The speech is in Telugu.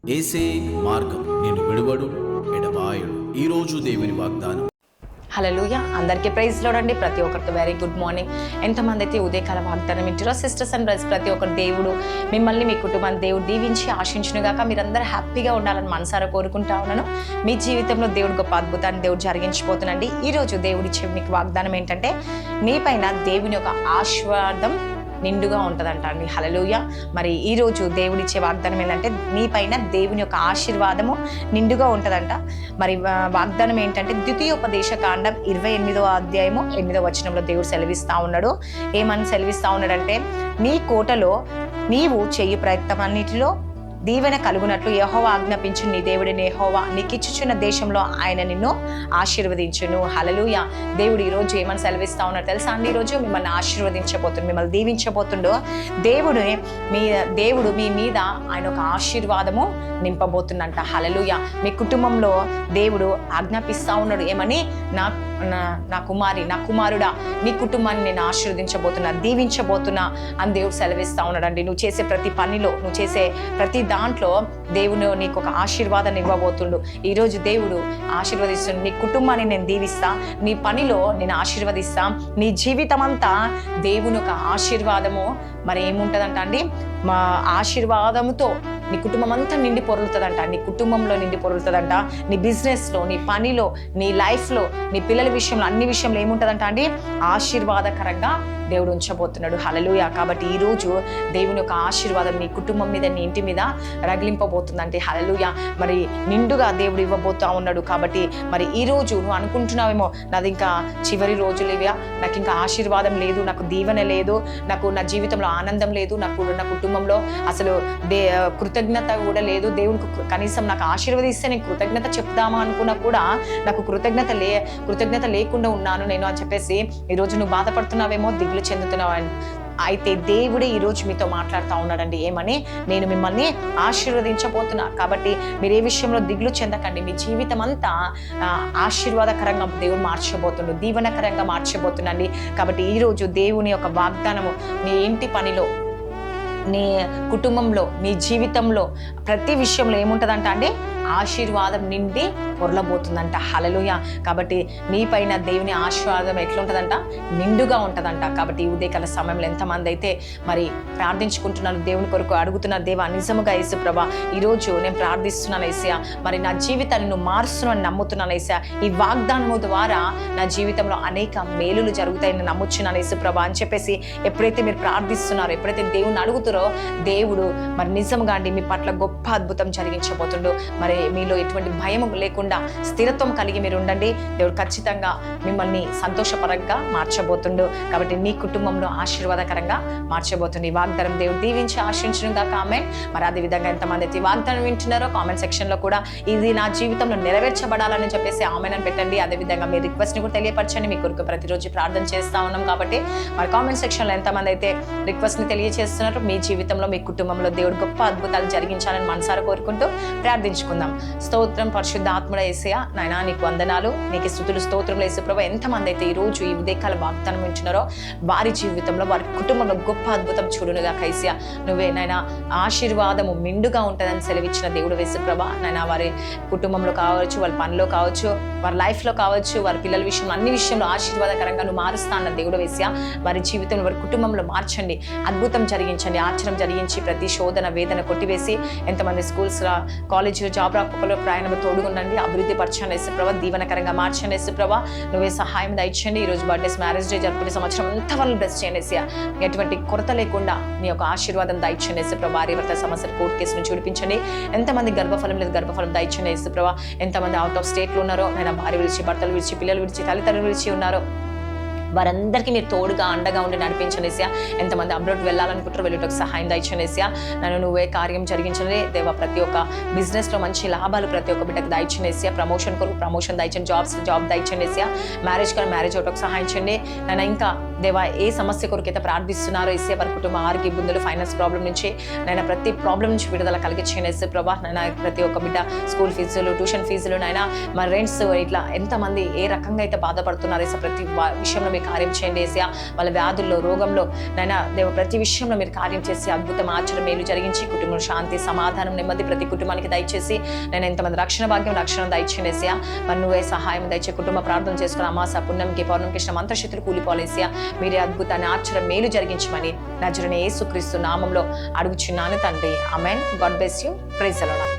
ఏసే మార్గం నేను విడువడు ఎడబాయడు. ఈరోజు దేవుని వాగ్దానం. హల్లెలూయా. అందరికీ ప్రైజ్ లార్డ్ అండి. ప్రతి ఒక్కరికి వెరీ గుడ్ మార్నింగ్. ఎంతమంది అయితే ఉదయకాల వాగ్దానం వింటారో సిస్టర్స్ అండ్ బ్రదర్స్, ప్రతి ఒక్కరు దేవుడు మిమ్మల్ని మీ కుటుంబాన్ని దేవుడు దీవించి ఆశించునుగాక. మీరందరూ హ్యాపీగా ఉండాలని మనసారా కోరుకుంటా ఉన్నాను. మీ జీవితంలో దేవుడు గొప్ప అద్భుతాన్ని దేవుడు జరిగించిపోతున్నాండి. ఈరోజు దేవుడిచ్చే మీకు వాగ్దానం ఏంటంటే, మీపైన దేవుని యొక్క ఆశీర్వాదం నిండుగా ఉంటుందంట అండి. హల్లెలూయా. మరి ఈరోజు దేవుడిచ్చే వాగ్దానం ఏంటంటే, మీపైన దేవుని యొక్క ఆశీర్వాదము నిండుగా ఉంటుందంట. మరి వాగ్దానం ఏంటంటే, ద్వితీయోపదేశ కాండం 28వ అధ్యాయము 8వ వచనంలో దేవుడు సెలవిస్తూ ఉన్నాడు. ఏమని సెలవిస్తూ ఉన్నాడంటే, నీ కోటలో నీవు చెయ్యి ప్రయత్నమన్నిటిలో దీవెన కలుగునట్లు యెహోవా ఆజ్ఞాపించు, నీ దేవుడిని యెహోవా నీకిచ్చుచున్న దేశంలో ఆయన నిన్ను ఆశీర్వదించును. హల్లెలూయా. దేవుడు ఈరోజు ఏమని సెలవిస్తా ఉన్నారు తెలుసా అండి? ఈరోజు మిమ్మల్ని ఆశీర్వదించబోతుండు, మిమ్మల్ని దీవించబోతుండో దేవుడు మీ మీద ఆయన ఒక ఆశీర్వాదము నింపబోతుందంట. హల్లెలూయా. మీ కుటుంబంలో దేవుడు ఆజ్ఞాపిస్తా ఉన్నాడు. ఏమని? నా కుమారి, నా కుమారుడా, నీ కుటుంబాన్ని నేను ఆశీర్వదించబోతున్నా, దీవించబోతున్నా అని దేవుడు సెలవిస్తా ఉన్నాడండి. నువ్వు చేసే ప్రతి పనిలో, నువ్వు చేసే ప్రతి దాంట్లో దేవుడు నీకు ఒక ఆశీర్వాదాన్ని ఇవ్వబోతుండు. ఈరోజు దేవుడు ఆశీర్వదిస్తుండు. నీ కుటుంబాన్ని నేను దీవిస్తా, నీ పనిలో నేను ఆశీర్వదిస్తా, నీ జీవితం అంతా దేవుని ఒక ఆశీర్వాదము మరి ఏముంటుందంట అండి, మా ఆశీర్వాదంతో నీ కుటుంబం అంతా నిండి పొరులుతుందంట. నీ కుటుంబంలో నిండి పొరులుతుందంట. నీ బిజినెస్లో, నీ పనిలో, నీ లైఫ్లో, నీ పిల్లల విషయంలో, అన్ని విషయంలో ఏముంటుందంట అండి, ఆశీర్వాదకరంగా దేవుడు ఉంచబోతున్నాడు. హల్లెలూయా. కాబట్టి ఈరోజు దేవుని యొక్క ఆశీర్వాదం నీ కుటుంబం మీద, నీ ఇంటి మీద రగిలింపబోతుందంటే. హల్లెలూయా. మరి నిండుగా దేవుడు ఇవ్వబోతా ఉన్నాడు. కాబట్టి మరి ఈరోజు నువ్వు అనుకుంటున్నావేమో, నాది ఇంకా చివరి రోజులు ఇవా, నాకు ఇంకా ఆశీర్వాదం లేదు, నాకు దీవెన లేదు, నాకు నా జీవితంలో ఆనందం లేదు, నాకు నా కుటుంబంలో అసలు కృతజ్ఞత కూడా లేదు, దేవునికి కనీసం నాకు ఆశీర్వదిస్తే నేను కృతజ్ఞత చెప్దామా అనుకున్నా కూడా నాకు కృతజ్ఞత లేకుండా ఉన్నాను నేను అని చెప్పేసి ఈరోజు నువ్వు బాధపడుతున్నావేమో, దిగులు చెందుతున్నావు. అయితే దేవుడే ఈరోజు మీతో మాట్లాడుతూ ఉన్నాడండి. ఏమని? నేను మిమ్మల్ని ఆశీర్వదించబోతున్నా. కాబట్టి మీరు ఏ విషయంలో దిగులు చెందకండి. మీ జీవితం అంతా ఆశీర్వాదకరంగా దేవుడు మార్చబోతుండు, దీవెనకరంగా మార్చబోతున్నాండి. కాబట్టి ఈరోజు దేవుని యొక్క వాగ్దానము నీ ఇంటి పనిలో, నీ కుటుంబంలో, నీ జీవితంలో ప్రతి విషయంలో ఏముంటుందంట అంటే ఆశీర్వాదం నిండి పొరలబోతుందంట. హల్లెలూయా. కాబట్టి నీపైన దేవుని ఆశీర్వాదం ఎట్లుంటుందంట? నిండుగా ఉంటుందంట. కాబట్టి ఈ ఉదయకాల సమయంలో ఎంతమంది అయితే మరి ప్రార్థించుకుంటున్నారు, దేవుని కొరకు అడుగుతున్నారు, దేవా నిజముగా యేసు ప్రభా ఈరోజు నేను ప్రార్థిస్తున్నాను యేసయ్యా, మరి నా జీవితాన్ని నువ్వు మారుస్తున్నాను నమ్ముతున్నాను యేసయ్యా, ఈ వాగ్దానము ద్వారా నా జీవితంలో అనేక మేలులు జరుగుతాయని నమ్ముచున్నాను యేసు ప్రభా అని చెప్పేసి ఎప్పుడైతే మీరు ప్రార్థిస్తున్నారో, ఎప్పుడైతే దేవుని అడుగుతారో, దేవుడు మరి నిజంగా అండి మీ పట్ల గొప్ప అద్భుతం జరిగించబోతుండు. మరి మీలో ఎటువంటి భయం లేకుండా స్థిరత్వం కలిగి మీరు ఉండండి. దేవుడు ఖచ్చితంగా మిమ్మల్ని సంతోషపరంగా మార్చబోతుండు. కాబట్టి నీ కుటుంబంలో ఆశీర్వాదకరంగా మార్చబోతుంది. ఈ వాగ్దానం దేవుడు దీవించి ఆశించునుగా. కామెంట్ మరి అదే విధంగా ఎంతమంది అయితే ఈ వాగ్దానం వింటున్నారో కామెంట్ సెక్షన్ లో కూడా ఇది నా జీవితంలో నెరవేర్చబడాలని చెప్పేసి ఆమెన్ అని పెట్టండి. అదేవిధంగా మీ రిక్వెస్ట్ ని కూడా తెలియపరచండి. మీ కొరకు ప్రతిరోజు ప్రార్థన చేస్తా ఉన్నాం. కాబట్టి మరి కామెంట్ సెక్షన్ లో ఎంతమంది అయితే రిక్వెస్ట్ ని తెలియజేస్తున్నారు, మీ జీవితంలో, మీ కుటుంబంలో దేవుడు గొప్ప అద్భుతాలు జరిగించాలని మనసారా కోరుకుంటూ ప్రార్థించుకుందాం. స్తోత్రం పరిశుద్ధాత్ముడ యేసయ్య, నాయనా నీకు వందనాలు, నీకు స్తుతులు, స్తోత్రములు యేసు ప్రభువా. ఎంతమంది అయితే ఈరోజు ఈ ఉదయకాల వాగ్దానం వింటున్నారో వారి జీవితంలో, వారి కుటుంబంలో గొప్ప అద్భుతం చూడునుగా యేసయ్య. నువ్వే నాయనా ఆశీర్వాదము మెండుగా ఉంటుందని సెలవిచ్చిన దేవుడు యేసు ప్రభువా. నాయనా వారి కుటుంబంలో కావచ్చు, వాళ్ళ పనిలో కావచ్చు, వారి లైఫ్లో కావచ్చు, వారి పిల్లల విషయంలో, అన్ని విషయంలో ఆశీర్వాదకరంగా నువ్వు మారుస్తా అన్న దేవుడు యేసయ్య. వారి జీవితంలో, వారి కుటుంబంలో మార్చండి, అద్భుతం జరిగించండి, ఆశ్చర్యం జరిగించి ప్రతి శోధన వేదన కొట్టివేసి ఎంతమంది స్కూల్స్, కాలేజ్, జాబ్ రాకపోకలో ప్రయాణం తోడుగుండండి, అభివృద్ధి పరచండి యేసు ప్రభా, దీవెనకరంగా మార్చండి యేసు ప్రభా. నువ్వే సహాయం దయచండి. ఈరోజు బర్త్డేస్, మ్యారేజ్ డే జరుపుకునే సంవత్సరం అంతా వాళ్ళు బ్లెస్ చేయండి యేసయ్య. ఎటువంటి కొరత లేకుండా నీ యొక్క ఆశీర్వాదం దయచండి యేసు ప్రభా. భార్యాభర్త సమస్యలు కోర్టు కేసు నుంచి విడిపించండి. ఎంతమంది గర్భఫలం లేదు, గర్భఫలం దయచండి యేసు ప్రభా. ఎంతమంది అవుట్ ఆఫ్ స్టేట్లో ఉన్నారో, నేను భార్య విడిచి, భర్తలు విడిచి, పిల్లలు విడిచి, తల్లిదండ్రులు విడిచి ఉన్నారో వారందరికీ మీరు తోడుగా అండగా ఉండి నడిపించండి యేసయ్యా. ఎంతమంది అబ్రాడ్ వెళ్ళాలనుకుంటారో వెళ్ళేటకు సహాయం దయచండి యేసయ్యా. నన్ను నువ్వే కార్యం జరిగించండి దేవా. ప్రతి ఒక్క బిజినెస్లో మంచి లాభాలు ప్రతి ఒక్క బిడ్డకు దయచండి యేసయ్యా. ప్రమోషన్ కొరకు ప్రమోషన్ దయచండి, జాబ్ దయచండి యేసయ్యా. మ్యారేజ్ కానీ మ్యారేజ్ అవటకు సహాయించండి. నన్ను ఇంకా దేవా ఏ సమస్య కొరకైతే ప్రార్థిస్తున్నారో ఏసే వారి కుటుంబ ఆరోగ్య ఇబ్బందులు, ఫైనాన్స్ ప్రాబ్లం నుంచి నైనా ప్రతి ప్రాబ్లం నుంచి విడుదల కలిగించండి ఏసే ప్రభా. నైనా ప్రతి ఒక్క బిడ్డ స్కూల్ ఫీజులు, ట్యూషన్ ఫీజులు, నైనా మా రెంట్స్, ఇట్లా ఎంతమంది ఏ రకంగా అయితే బాధపడుతున్నారు ఏసే ప్రతి విషయంలో మీరు కార్యం చేయండి ఏసా. వాళ్ళ వ్యాధుల్లో, రోగంలో నైనా దేవ ప్రతి విషయంలో మీరు కార్యం చేసి అద్భుతం, ఆశ్చర్యం, మేలు జరిగించి కుటుంబంలో శాంతి, సమాధానం, నెమ్మది ప్రతి కుటుంబానికి దయచేసి నేను ఎంతమంది రక్షణ భాగ్యం, రక్షణ దయచేయండి ఏసా. మరి నువ్వే సహాయం దయచే కుటుంబ ప్రార్థన చేసుకుని అమాస, పుణ్యంకి, పౌర్ణమికి ఇష్టం మంత్రశక్తులు కూలిపోలేసియా. మీరే అద్భుతాన్ని, ఆశ్చర్యం, మేలు జరిగించమని నజరుని యేసుక్రీస్తు నామంలో అడుగుచున్నాను తండ్రి. ఆమేన్. God bless you. Praise the lord.